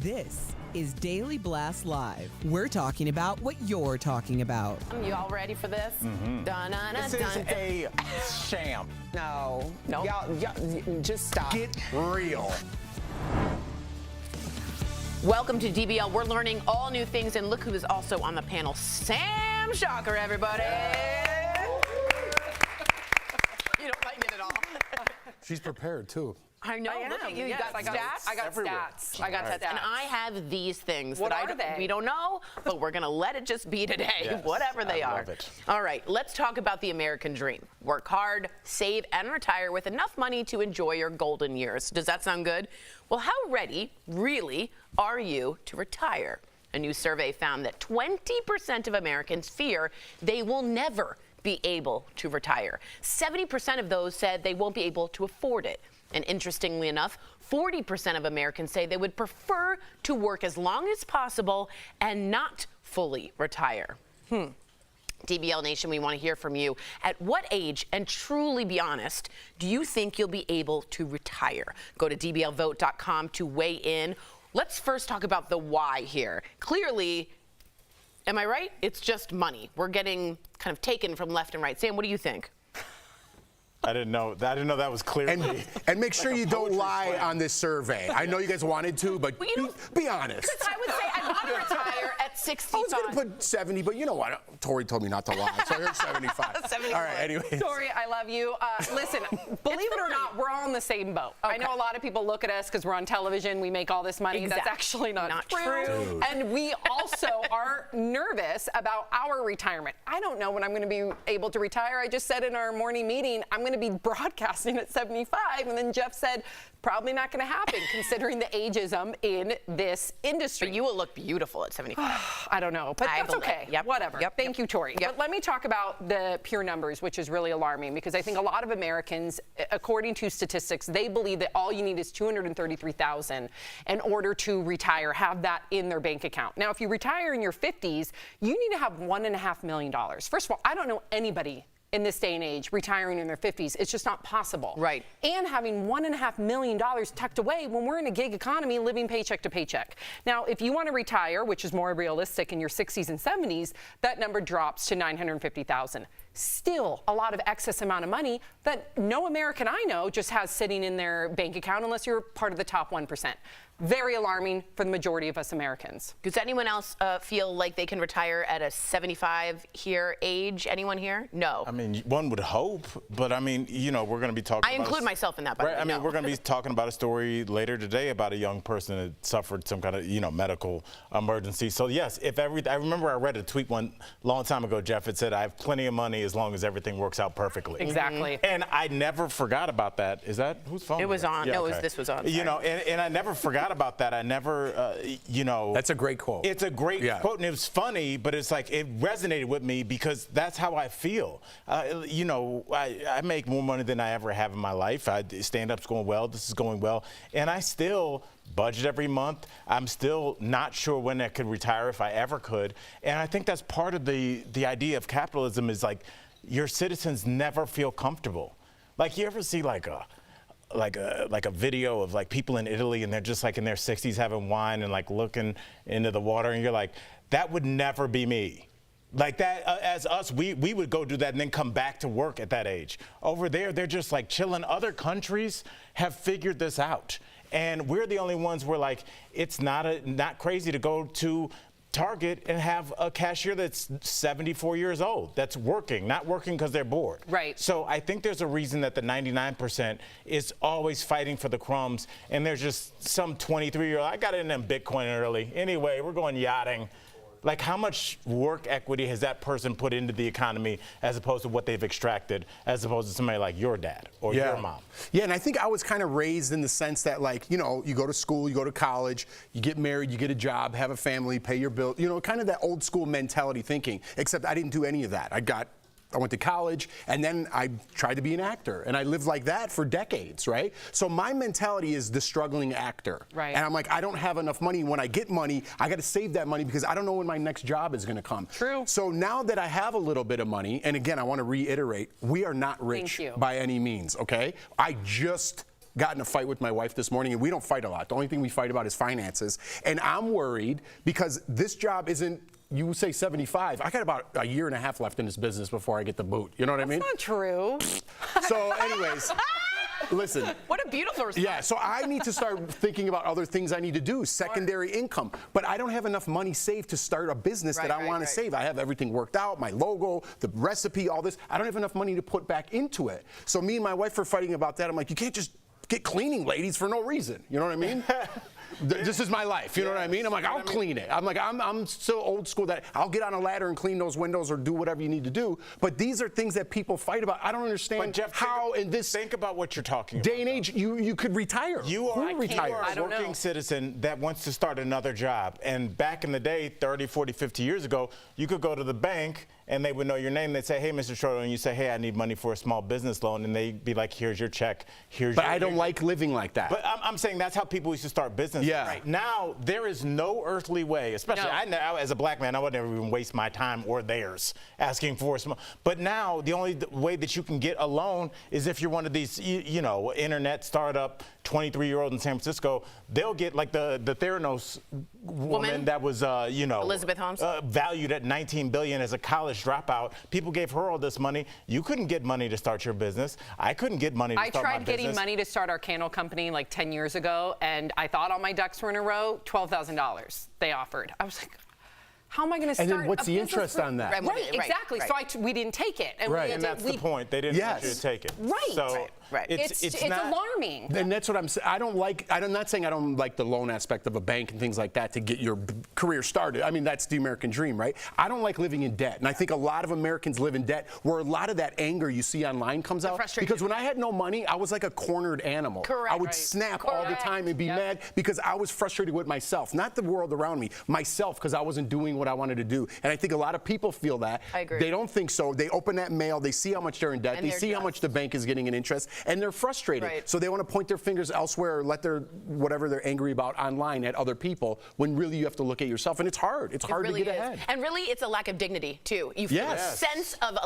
This is Daily Blast Live. We're talking about what you're talking about. You all ready for this? This is a sham. No. Y'all, just stop. Get real. Welcome to DBL. We're learning all new things, and look who is also on the panel. Sam Shocker, everybody. You don't like it at all. She's prepared, too. I know. Look at you. You got stats. I got Everywhere. stats. I got stats. And I have these things What that are they? we don't know, but we're going to let it just be today, Yes, whatever they I are. love it. All right, let's talk about the American dream. Work hard, save, and retire with enough money to enjoy your golden years. Does that sound good? Well, how ready, really, are you to retire? A new survey found that 20% of Americans fear they will never be able to retire. 70% of those said they won't be able to afford it. And interestingly enough, 40% of Americans say they would prefer to work as long as possible and not fully retire. DBL Nation, we want to hear from you. At what age, and truly be honest, do you think you'll be able to retire? Go to dblvote.com to weigh in. Let's first talk about the why here. Clearly, am I right? It's just money. We're getting kind of taken from left and right. Sam, what do you think? I didn't know that was clear. And make sure you don't lie on this survey. I know you guys wanted to, but Well, you know, be honest. Because I would say I want to retire at 65. I was going to put 70, but you know what? Tori told me not to lie, so I heard 75. 75. All right, anyways. Tori, I love you. Listen, believe it or not, we're all in the same boat. I know a lot of people look at us because we're on television, we make all this money. Exactly. That's actually not true. Dude. And we also are nervous about our retirement. I don't know when I'm going to be able to retire. I just said in our morning meeting, I'm going to be broadcasting at 75, and then Jeff said, probably not going to happen considering the ageism in this industry. But you will look beautiful at 75. I don't know, but that's okay. Yep. Whatever. Thank you, Tori. But let me talk about the pure numbers, which is really alarming because I think a lot of Americans, according to statistics, they believe that all you need is $233,000 in order to retire, have that in their bank account. Now, if you retire in your 50s, you need to have $1.5 million. First of all, I don't know anybody in this day and age retiring in their 50s. It's just not possible. Right. And having $1.5 million tucked away when we're in a gig economy living paycheck to paycheck. Now, if you want to retire, which is more realistic in your 60s and 70s, that number drops to $950,000. Still a lot of excess amount of money that no American I know just has sitting in their bank account unless you're part of the top 1%. Very alarming for the majority of us Americans. Does anyone else feel like they can retire at a 75 here age? Anyone here? No. I mean, one would hope, but I mean, you know, we're going to be talking I about include myself in that, by the right? way. I mean, No. we're going to be talking about a story later today about a young person that suffered some kind of, medical emergency. So yes, I remember I read a tweet one long time ago, Jeff. It said, I have plenty of money as long as everything works out perfectly. Exactly. And I never forgot about that. Is that whose phone? It was on. Yeah, No, okay. this was on. You Sorry. know, and I never forgot about that. I never, That's a great quote. It's a great quote, and it was funny, but it's like it resonated with me because that's how I feel. I make more money than I ever have in my life. Stand-up's going well. This is going well, and I still budget every month. I'm still not sure when I could retire, if I ever could, and I think that's part of the idea of capitalism is like your citizens never feel comfortable. Like you ever see like a video of like people in Italy and they're just like in their 60s having wine and like looking into the water and you're like, that would never be me. Like that, as us, we would go do that and then come back to work at that age. Over there, they're just like chilling. Other countries have figured this out. And we're the only ones where like, it's not crazy to go to Target and have a cashier that's 74 years old that's working, not working because they're bored. Right. So I think there's a reason that the 99% is always fighting for the crumbs, and there's just some 23-year-old, I got in Bitcoin early. Anyway, we're going yachting. Like, how much work equity has that person put into the economy as opposed to what they've extracted, as opposed to somebody like your dad or your mom? Yeah, and I think I was kind of raised in the sense that, like, you go to school, you go to college, you get married, you get a job, have a family, pay your bill, kind of that old school mentality thinking, except I didn't do any of that. I went to college, and then I tried to be an actor, and I lived like that for decades, right? So my mentality is the struggling actor. Right. And I'm like, I don't have enough money. When I get money, I got to save that money because I don't know when my next job is going to come. True. So now that I have a little bit of money, and again, I want to reiterate, we are not rich by any means, okay? I just got in a fight with my wife this morning, and we don't fight a lot. The only thing we fight about is finances. And I'm worried because this job isn't, you say 75. I got about a year and a half left in this business before I get the boot. You know what I mean? That's not true. So anyways, listen. What a beautiful response. Yeah, so I need to start thinking about other things I need to do, secondary income. But I don't have enough money saved to start a business that I want to save. I have everything worked out, my logo, the recipe, all this. I don't have enough money to put back into it. So me and my wife are fighting about that. I'm like, you can't just get cleaning ladies for no reason. You know what I mean? This is my life, you know what I mean? I'm like, I'll clean it. I'm like, I'm still old school that I'll get on a ladder and clean those windows or do whatever you need to do. But these are things that people fight about. I don't understand But Jeff, how in this think about what you're talking day about. and age you could retire. You are a don't working know. citizen that wants to start another job. And back in the day, 30, 40, 50 years ago, you could go to the bank and they would know your name. They'd say, hey, Mr. Schroeder, and you say, hey, I need money for a small business loan. And they'd be like, here's your check. But I don't like living like that. But I'm saying that's how people used to start businesses. Yeah. Right now, there is no earthly way, especially as a black man, I would never even waste my time or theirs asking for small. But now, the only way that you can get a loan is if you're one of these, you know, internet startup 23-year-old in San Francisco. They'll get like the Theranos woman that was, you know, Elizabeth Holmes, valued at $19 billion as a college dropout. People gave her all this money. You couldn't get money to start your business. I couldn't get money to start my business. I tried getting money to start our candle company like 10 years ago, and I thought all my ducks were in a row. $12,000 they offered. I was like, how am I going to start? And then what's a the business interest on that? Right, exactly. So we didn't take it. And And that's the point. They didn't want you to take it. Right. So It's not alarming. And that's what I'm saying. I'm not saying I don't like the loan aspect of a bank and things like that to get your career started. I mean, that's the American dream, right? I don't like living in debt. And I think a lot of Americans live in debt where a lot of that anger you see online comes out. Because when I had no money, I was like a cornered animal. Correct. I would snap all the time and be mad because I was frustrated with myself, not the world around me, myself, because I wasn't doing what I wanted to do. And I think a lot of people feel that. I agree. They don't think so. They open that mail, they see how much they're in debt, And they see how much the bank is getting in interest, and they're frustrated. So they want to point their fingers elsewhere or let their whatever they're angry about online at other people when really you have to look at yourself. And it's hard. It's hard really to get ahead. And really, it's a lack of dignity, too. You feel a sense of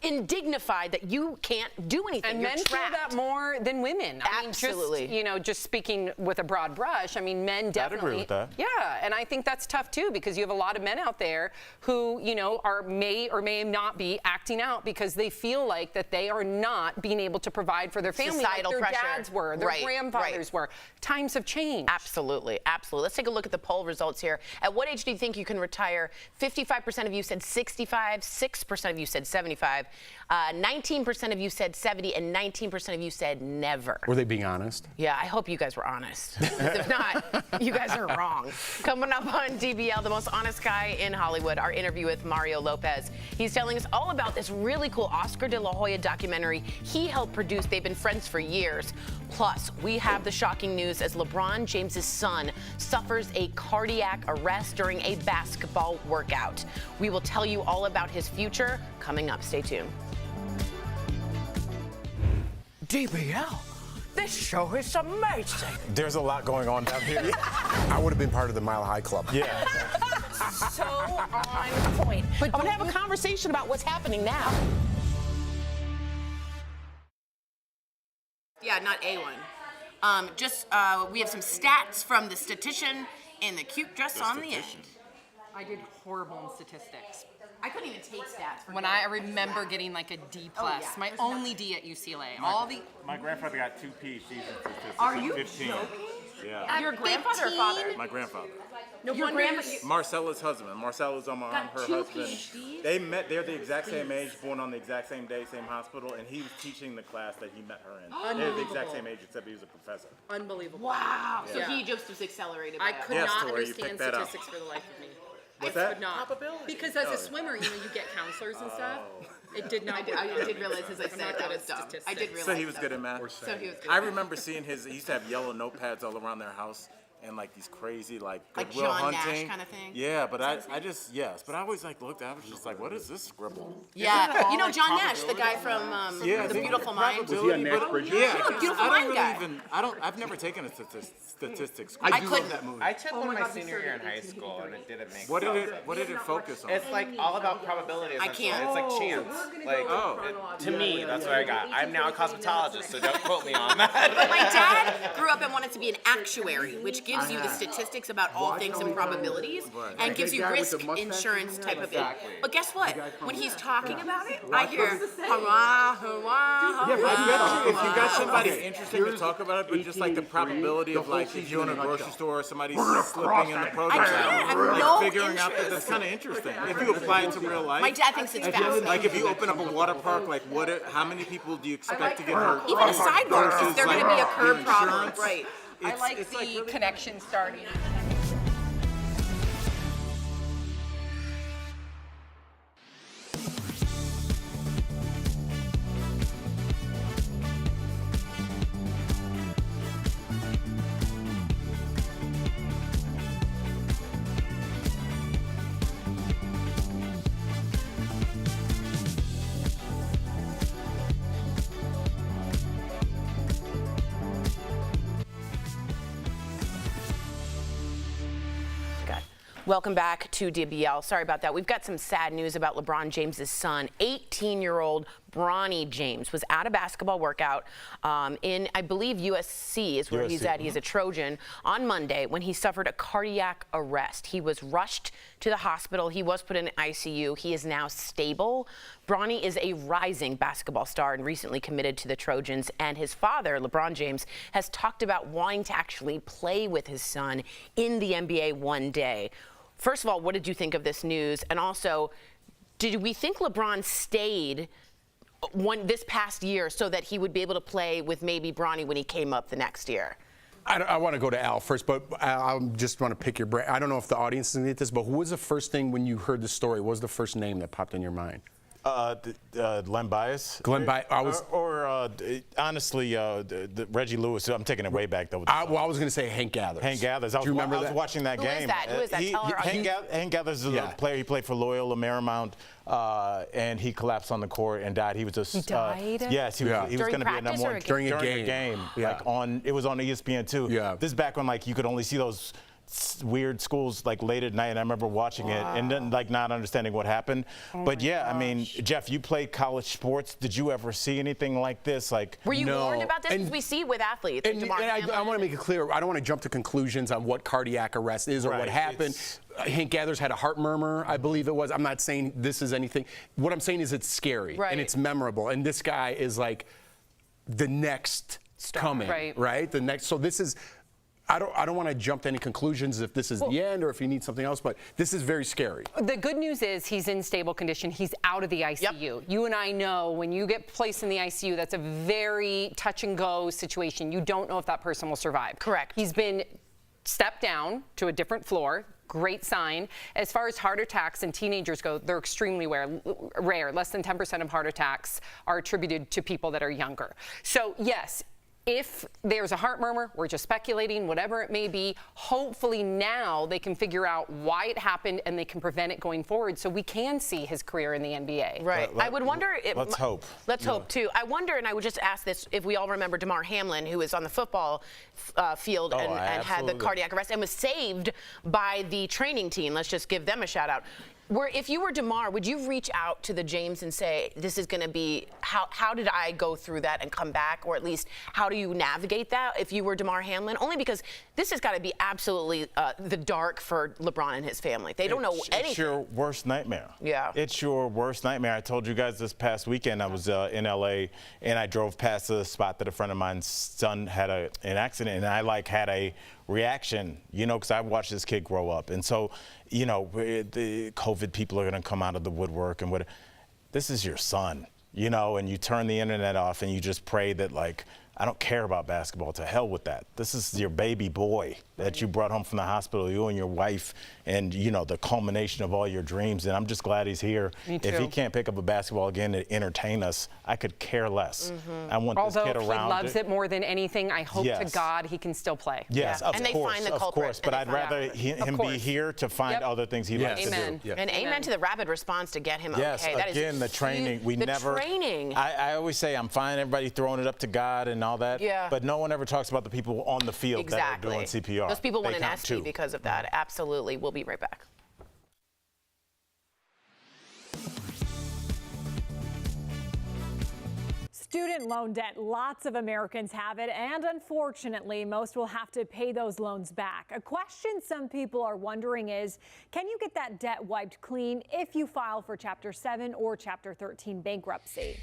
indignified that you can't do anything. And You're men feel trapped. that more than women. Absolutely. I mean, just speaking with a broad brush, I mean, men definitely. I'd agree with that. Yeah, and I think that's tough, too, because you have a lot of men out there who, you know, may or may not be acting out because they feel like that they are not being able to provide for their family Societal like their pressure. dads were, their grandfathers were. Times have changed. Absolutely. Let's take a look at the poll results here. At what age do you think you can retire? 55% of you said 65, 6% of you said 75, 19% of you said 70, and 19% of you said never. Were they being honest? Yeah, I hope you guys were honest. If not, you guys are wrong. Coming up on DBL, the most honest guy in Hollywood, our interview with Mario Lopez. He's telling us all about this really cool Oscar de la Hoya documentary he helped produce. They've been friends for years. Plus, we have the shocking news as LeBron James's son suffers a cardiac arrest during a basketball workout. We will tell you all about his future coming up. Stay tuned. DBL, this show is amazing. There's a lot going on down here. I would have been part of the Mile High Club. Yeah. So on point. But I'm going to have a conversation about what's happening now. Yeah, not A1. We have some stats from the statistician in the cute dress on the end. I did horrible in statistics. I couldn't even take stats. When I remember getting like a D+, my only D at UCLA. My grandfather got 2 PhDs in statistics. Are at you 15. joking? Yeah. Your grandfather or father? My grandfather. No, your grandfather. Marcella's husband. Marcella's on my arm, her 2 husband. PhDs? They met, they're the exact same age, born on the exact same day, same hospital, and he was teaching the class that he met her in. They're the exact same age, except he was a professor. Unbelievable. Wow. So Yeah. he just was accelerated. I by could Yes, not Tori, you understand picked that up. statistics for the life of me. What's I that? could not. Because as a swimmer, you know, you get counselors and stuff. It did not. I did realize as I said that was dumb. I did realize. So he was good at math? So he was good I at math. remember seeing he used to have yellow notepads all around their house, and like these crazy like Like Goodwill John Nash Hunting kind of thing? Yeah, but I just but I always like looked. I was just like, what is this scribble? Yeah, you know John Nash, the guy from Yeah, The Beautiful Mind. Was he on Nash Bridges? Yeah, The Beautiful I Mind don't guy. really even. I've never taken a statistics. I do couldn't. love that movie. I took one my senior year in high school, and it didn't make What did sense. it? What did it focus on? It's like all about probability. I essentially. can't. It's like chance. Like to me, that's what I got. I'm now a cosmetologist, so don't quote me on that. But my dad grew up and wanted to be an actuary, which gives you the statistics about all things and probabilities, and gives you risk insurance type of thing. But guess what? When he's talking about it, I hear hurrah, hurrah, Yeah, but I bet hurrah. you if you got somebody interesting to talk about it, but just like the probability of like if you're in a grocery store, somebody's slipping in the produce I can't. aisle, I'm like no figuring out that interest. that's kind of interesting. If you apply it to real life. My dad thinks it's fascinating. Like if you open up a water park, like how many people do you expect to get hurt? Even a sidewalk, is versus, there going to like, be a curb your problem? insurance? Right. I like the connection starting. Welcome back to DBL. Sorry about that. We've got some sad news about LeBron James's son. 18-year-old Bronny James was at a basketball workout in, I believe, USC is where he's at. He's a Trojan on Monday when he suffered a cardiac arrest. He was rushed to the hospital. He was put in ICU. He is now stable. Bronny is a rising basketball star and recently committed to the Trojans. And his father, LeBron James, has talked about wanting to actually play with his son in the NBA one day. First of all, what did you think of this news? And also, did we think LeBron stayed this past year so that he would be able to play with maybe Bronny when he came up the next year? I want to go to Al first, but I just want to pick your brain. I don't know if the audience is going to get this, but who was the first thing when you heard the story? What was the first name that popped in your mind? Glenn Bias. Glenn Bias. Honestly, Reggie Lewis. I'm taking it way back though. I was going to say Hank Gathers. Hank Gathers. Do you remember I was that? watching that Who game. is that? Who is that? Tell our audience. Hank Gathers is a player. He played for Loyola Marymount, and he collapsed on the court and died. He was just. He died? Yes, he was going to be a number one During a game. Like it was on ESPN too. Yeah. This is back when like you could only see those weird schools like late at night, and I remember watching it and then like not understanding what happened. But yeah, I mean, Jeff, you played college sports. Did you ever see anything like this? Like, Were you No. warned about this? And- Because we see with athletes. And I want to make it clear, I don't want to jump to conclusions on what cardiac arrest is or what Right, happened. Hank Gathers had a heart murmur, I believe it was. I'm not saying this is anything. What I'm saying is it's scary Right. and it's memorable. And this guy is like the next coming, Right. The next. So this is. I don't want to jump to any conclusions if this is the end or if you need something else, but this is very scary. The good news is he's in stable condition. He's out of the ICU. Yep. You and I know when you get placed in the ICU, that's a very touch and go situation. You don't know if that person will survive. Correct. He's been stepped down to a different floor. Great sign. As far as heart attacks in teenagers go, they're extremely rare. Less than 10% of heart attacks are attributed to people that are younger. So yes, if there's a heart murmur, we're just speculating, whatever it may be, hopefully now they can figure out why it happened and they can prevent it going forward so we can see his career in the NBA. Right. I would wonder if. Let's hope. Let's hope, too. I wonder, and I would just ask this, if we all remember DeMar Hamlin, who was on the football field and had the absolutely. cardiac arrest and was saved by the training team. Let's just give them a shout out. If you were DeMar, would you reach out to the James and say, this is going to be, how did I go through that and come back? Or at least, how do you navigate that if you were DeMar Hamlin? Only because this has got to be absolutely the dark for LeBron and his family. They don't know anything. It's your worst nightmare. Yeah. It's your worst nightmare. I told you guys this past weekend I was in LA and I drove past the spot that a friend of mine's son had an accident, and I had a reaction, because I've watched this kid grow up. And so, the COVID people are going to come out of the woodwork and this is your son, and you turn the internet off and you just pray that I don't care about basketball. To hell with that. This is your baby boy that you brought home from the hospital, you and your wife, and, you know, the culmination of all your dreams. And I'm just glad he's here. Me too. If he can't pick up a basketball again to entertain us, I could care less. I want this kid Although around. he loves it more than anything, I hope to Yes. God he can still play. Yes, Yeah. of And they course, find the of culprit, course. and But they I'd find rather out. him be here to find Yep. other things he likes Amen. to do. And amen to the rapid response to get him Yes, okay. That is again, the training. We the never. training. I always say I'm fine. Everybody throwing it up to God and all that. Yeah. But no one ever talks about the people on the field Exactly. that are doing CPR. Those people They want an count ST too. because of that. Absolutely. We'll be right back. Student loan debt, lots of Americans have it, and unfortunately, most will have to pay those loans back. A question some people are wondering is, can you get that debt wiped clean if you file for Chapter 7 or Chapter 13 bankruptcy?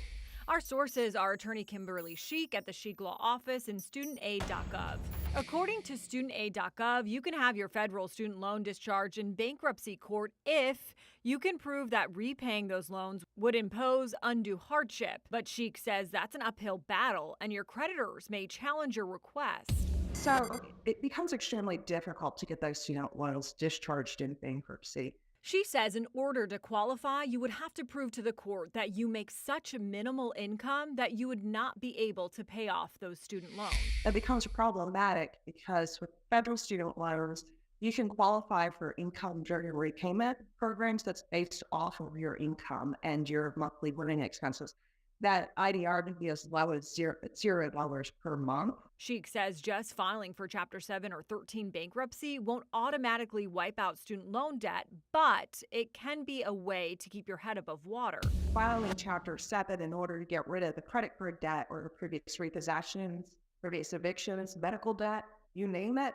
Our sources are attorney Kimberly Sheik at the Sheik Law Office and studentaid.gov. According to studentaid.gov, you can have your federal student loan discharged in bankruptcy court if you can prove that repaying those loans would impose undue hardship. But Sheik says that's an uphill battle and your creditors may challenge your request. So it becomes extremely difficult to get those student loans discharged in bankruptcy. She says in order to qualify, you would have to prove to the court that you make such a minimal income that you would not be able to pay off those student loans. It becomes problematic because with federal student loans, you can qualify for income-driven repayment programs that's based off of your income and your monthly living expenses. That IDR can be as low as $0 per month. Sheik says just filing for Chapter 7 or 13 bankruptcy won't automatically wipe out student loan debt, but it can be a way to keep your head above water. Filing Chapter 7 in order to get rid of the credit card debt or previous repossessions, previous evictions, medical debt, you name it,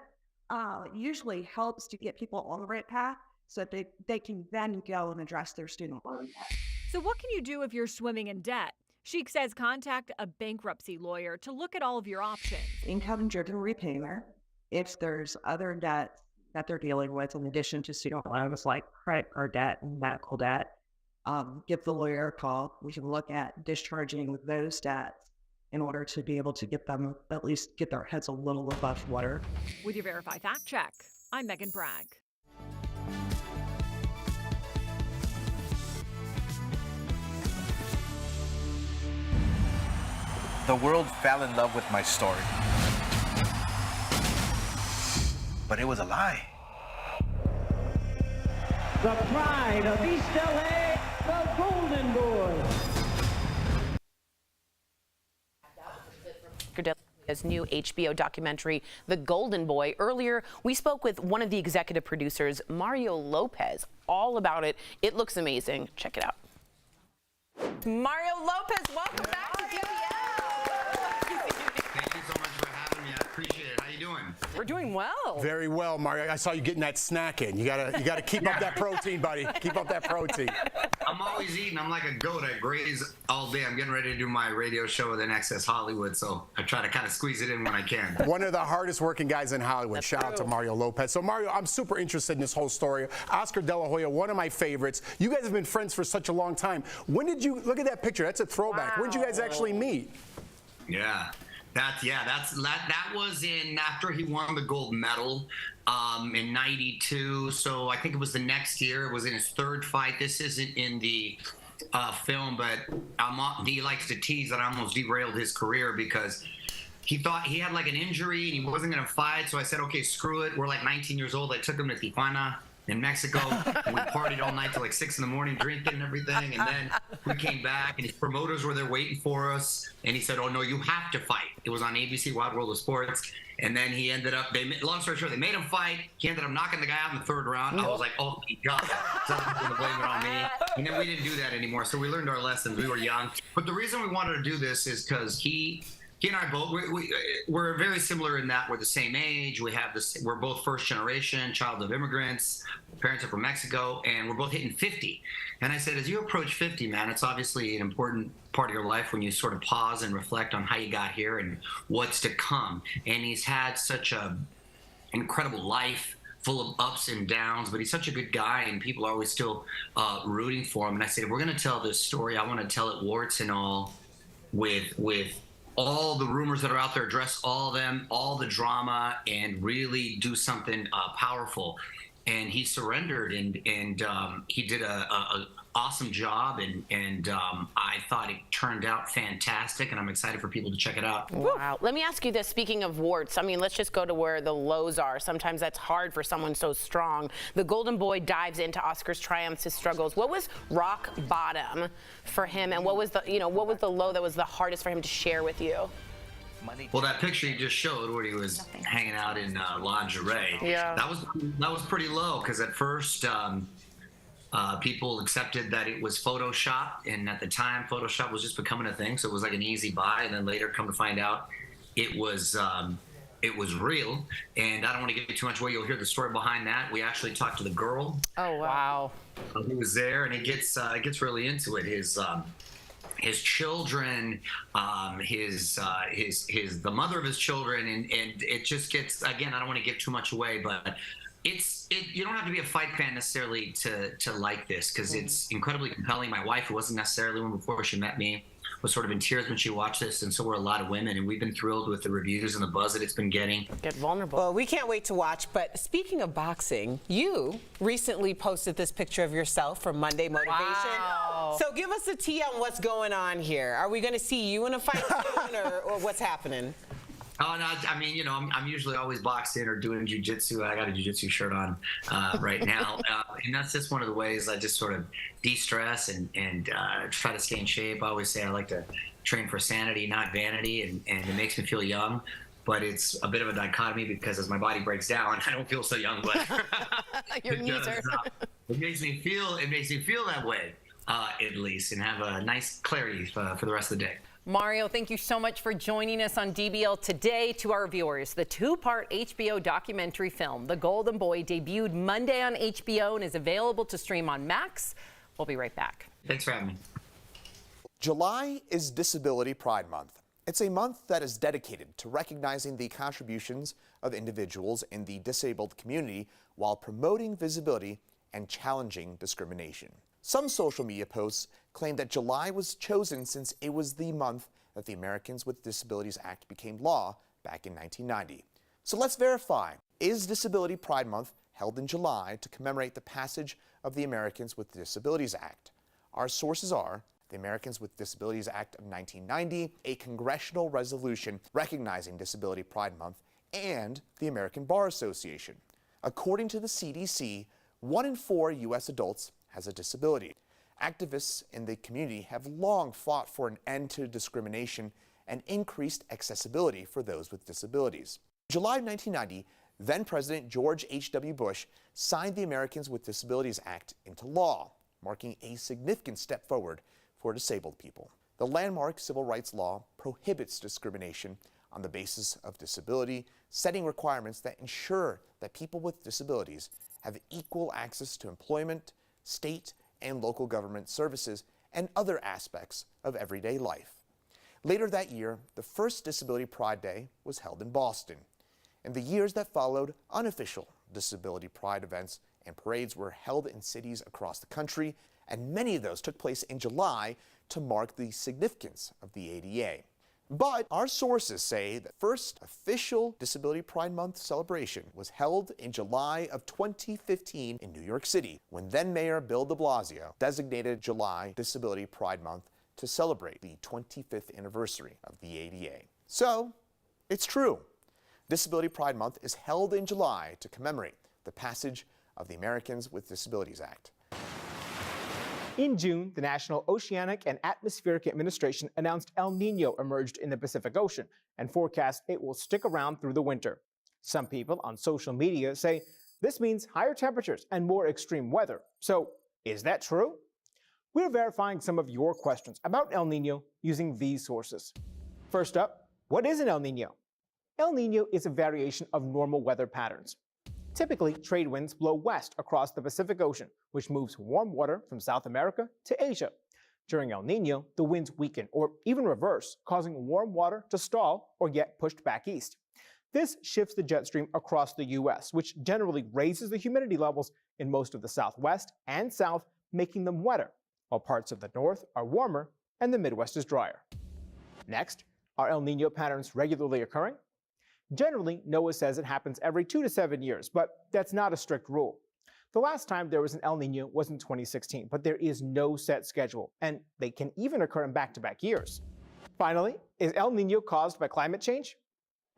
usually helps to get people on the right path so that they can then go and address their student loan debt. So what can you do if you're swimming in debt? Sheik says contact a bankruptcy lawyer to look at all of your options. Income-driven repayment, if there's other debts that they're dealing with in addition to student loans like credit card debt and medical debt, give the lawyer a call. We can look at discharging those debts in order to be able to get them, at least get their heads a little above water. With your Verify Fact Check, I'm Megan Bragg. The world fell in love with my story. But it was a lie. The pride of East LA, the Golden Boy. His new HBO documentary, The Golden Boy. Earlier, we spoke with one of the executive producers, Mario Lopez, all about it. It looks amazing. Check it out. Mario Lopez, welcome back to DBL. Thank you so much for having me. I appreciate it. How you doing? We're doing well. Very well, Mario. I saw you getting that snack in. You gotta keep up that protein, buddy. Keep up that protein. I'm always eating. I'm like a goat. I graze all day. I'm getting ready to do my radio show with Access Hollywood, so I try to kind of squeeze it in when I can. One of the hardest working guys in Hollywood. Shout out to Mario Lopez. So Mario, I'm super interested in this whole story. Oscar De La Hoya, one of my favorites. You guys have been friends for such a long time. When did you, look at that picture, that's a throwback. When did you guys actually meet? Yeah. That was in after he won the gold medal in '92. So I think it was the next year. It was in his third fight. This isn't in the film, but he likes to tease that I almost derailed his career because he thought he had like an injury and he wasn't going to fight. So I said, okay, screw it. We're like 19 years old. I took him to Tijuana in Mexico, and we partied all night till like 6 in the morning, drinking and everything. And then we came back, and his promoters were there waiting for us. And he said, "Oh no, you have to fight." It was on ABC, Wild World of Sports. And then he ended up. Long story short, they made him fight. He ended up knocking the guy out in the third round. I was like, "Oh my God!" Someone's gonna blame it on me. And then we didn't do that anymore. So we learned our lessons. We were young. But the reason we wanted to do this is because he and I both, we're very similar in that we're the same age. We're both first generation, child of immigrants. Parents are from Mexico, and we're both hitting 50. And I said, as you approach 50, man, it's obviously an important part of your life when you sort of pause and reflect on how you got here and what's to come. And he's had such a incredible life, full of ups and downs, but he's such a good guy, and people are always still rooting for him. And I said, if we're going to tell this story, I want to tell it warts and all with all the rumors that are out there, address all of them, all the drama, and really do something powerful. And he surrendered, and he did a awesome job, and I thought it turned out fantastic, and I'm excited for people to check it out. Wow. Let me ask you this, speaking of warts, I mean, let's just go to where the lows are. Sometimes that's hard for someone so strong. The Golden Boy dives into Oscar's triumphs, his struggles. What was rock bottom for him, and what was the low that was the hardest for him to share with you? Well, that picture you just showed where he was hanging out in lingerie, that was pretty low, because at first people accepted that it was Photoshop, and at the time Photoshop was just becoming a thing, so it was like an easy buy. And then later, come to find out, it was real. And I don't want to give you too much away. You'll hear the story behind that. We actually talked to the girl. Oh wow! Who was there, and it gets really into it. His children, the mother of his children, and it just gets, again, I don't want to give too much away, but you don't have to be a fight fan necessarily to like this, because it's incredibly compelling. My wife, who wasn't necessarily one before she met me, was sort of in tears when she watched this, and so were a lot of women, and we've been thrilled with the reviews and the buzz that it's been getting. Get vulnerable. Well, we can't wait to watch, but speaking of boxing, you recently posted this picture of yourself from Monday Motivation. Wow. So give us a tea on what's going on here. Are we going to see you in a fight soon, or what's happening? Oh, no, I mean, I'm usually always boxing or doing jiu-jitsu. I got a jiu-jitsu shirt on right now. And that's just one of the ways I just sort of de-stress and try to stay in shape. I always say I like to train for sanity, not vanity, and it makes me feel young. But it's a bit of a dichotomy, because as my body breaks down, I don't feel so young. But your knees are. It makes me feel that way, at least, and have a nice clarity for the rest of the day. Mario, thank you so much for joining us on DBL today. To our viewers, the two-part HBO documentary film, The Golden Boy, debuted Monday on HBO and is available to stream on Max. We'll be right back. Thanks for having me. July is Disability Pride Month. It's a month that is dedicated to recognizing the contributions of individuals in the disabled community while promoting visibility and challenging discrimination. Some social media posts claim that July was chosen since it was the month that the Americans with Disabilities Act became law back in 1990. So let's verify, is Disability Pride Month held in July to commemorate the passage of the Americans with Disabilities Act? Our sources are the Americans with Disabilities Act of 1990, a congressional resolution recognizing Disability Pride Month, and the American Bar Association. According to the CDC, 1 in 4 U.S. adults has a disability. Activists in the community have long fought for an end to discrimination and increased accessibility for those with disabilities. In July of 1990, then President George H.W. Bush signed the Americans with Disabilities Act into law, marking a significant step forward for disabled people. The landmark civil rights law prohibits discrimination on the basis of disability, setting requirements that ensure that people with disabilities have equal access to employment, state and local government services, and other aspects of everyday life. Later that year, the first Disability Pride Day was held in Boston. In the years that followed, unofficial Disability Pride events and parades were held in cities across the country, and many of those took place in July to mark the significance of the ADA. But our sources say the first official Disability Pride Month celebration was held in July of 2015 in New York City, when then Mayor Bill de Blasio designated July Disability Pride Month to celebrate the 25th anniversary of the ADA. So, it's true. Disability Pride Month is held in July to commemorate the passage of the Americans with Disabilities Act. In June, the National Oceanic and Atmospheric Administration announced El Niño emerged in the Pacific Ocean and forecast it will stick around through the winter. Some people on social media say this means higher temperatures and more extreme weather. So, is that true? We're verifying some of your questions about El Niño using these sources. First up, what is an El Niño? El Niño is a variation of normal weather patterns. Typically, trade winds blow west across the Pacific Ocean, which moves warm water from South America to Asia. During El Niño, the winds weaken or even reverse, causing warm water to stall or get pushed back east. This shifts the jet stream across the U.S., which generally raises the humidity levels in most of the Southwest and South, making them wetter, while parts of the North are warmer and the Midwest is drier. Next, Are El Nino patterns regularly occurring? Generally, NOAA says it happens every 2 to 7 years, but that's not a strict rule. The last time there was an El Nino was in 2016, but there is no set schedule, and they can even occur in back-to-back years. Finally, is El Nino caused by climate change?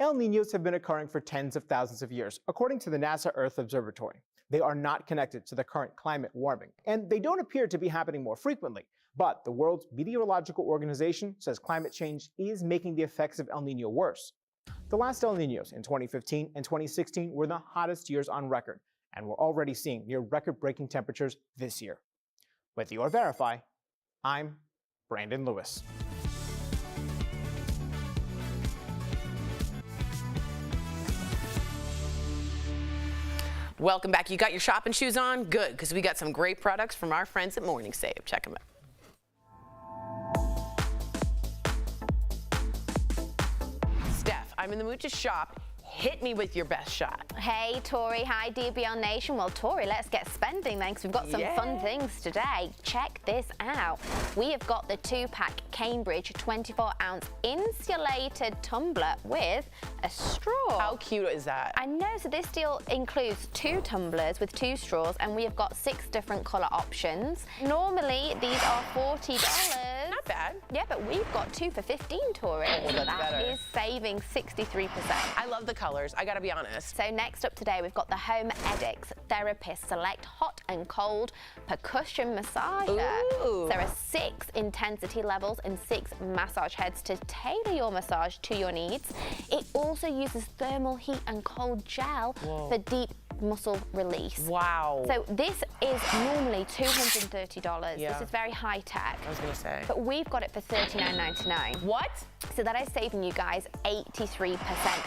El Ninos have been occurring for tens of thousands of years, according to the NASA Earth Observatory. They are not connected to the current climate warming, and they don't appear to be happening more frequently. But the world's meteorological organization says climate change is making the effects of El Nino worse. The last El Ninos in 2015 and 2016 were the hottest years on record, and we're already seeing near record-breaking temperatures this year. With your Verify, I'm Brandon Lewis. Welcome back. You got your shopping shoes on? Good, because we got some great products from our friends at Morning Save. Check them out. Steph, I'm in the mood to shop. Hit me with your best shot. Hey, Tori. Hi, DBL Nation. Well, Tori, let's get spending then, because we've got some fun things today. Check this out. We have got the 2-pack Cambridge 24-ounce insulated tumbler with a straw. How cute is that? I know. So this deal includes 2 tumblers with 2 straws, and we have got 6 different color options. Normally, these are $40. Not bad. Yeah, but we've got 2 for $15, Tori. Oh, that's that better. is saving 63%. I love the colors, I gotta be honest. So next up today, we've got the Home Edix Therapist Select Hot and Cold Percussion Massager. Ooh. There are 6 intensity levels and 6 massage heads to tailor your massage to your needs. It also uses thermal heat and cold gel for deep muscle release. Wow. So this is normally $230. Yeah. This is very high tech. I was gonna say. But we've got it for $39.99. What? So that is saving you guys 83%.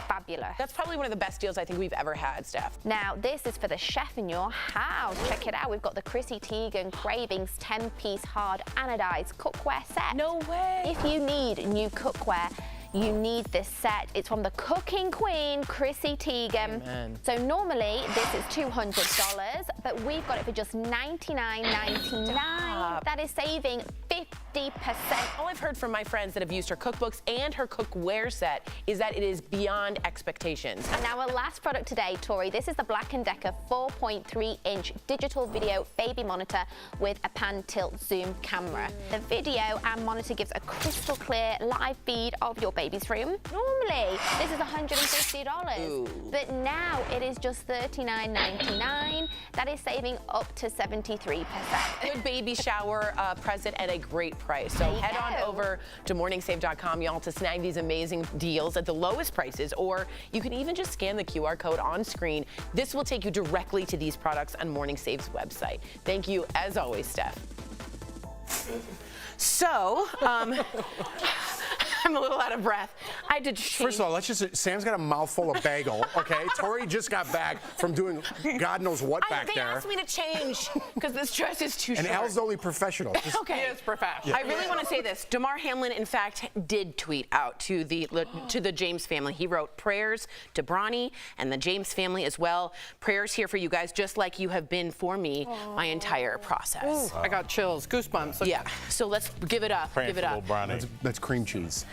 Fabulous. That's probably one of the best deals I think we've ever had, Steph. Now, this is for the chef in your house. Check it out. We've got the Chrissy Teigen Cravings 10-piece hard anodized cookware set. No way. If you need new cookware, you need this set. It's from the cooking queen, Chrissy Teigen. Amen. So normally this is $200, but we've got it for just $99.99. That is saving 50%. All I've heard from my friends that have used her cookbooks and her cookware set is that it is beyond expectations. And now our last product today, Tori, this is the Black & Decker 4.3-inch digital video baby monitor with a pan tilt zoom camera. The video and monitor gives a crystal clear live feed of your baby's room. Normally, this is $150, but now it is just $39.99. That is saving up to 73%. Good baby shower present at a great price. So head on over to morningsave.com, y'all, to snag these amazing deals at the lowest prices, or you can even just scan the QR code on screen. This will take you directly to these products on Morning Save's website. Thank you, as always, Steph. So, I'm a little out of breath. I did change. First of all, Sam's got a mouthful of bagel, okay? Tori just got back from doing God knows what back they there. asked me to change because this dress is too And short. Al's the only professional. Okay. He is professional. I really want to say this. Damar Hamlin, in fact, did tweet out to the James family. He wrote prayers to Bronny and the James family as well. Prayers here for you guys, just like you have been for me my entire process. Ooh, I got chills, goosebumps. Yeah. So let's give it up. Praying give it for up. little Bronny. That's cream cheese.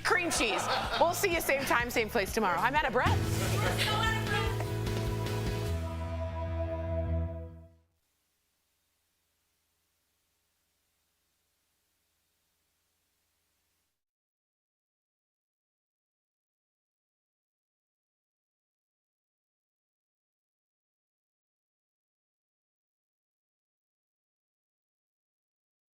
Cream cheese. We'll see you same time, same place tomorrow. I'm out of breath.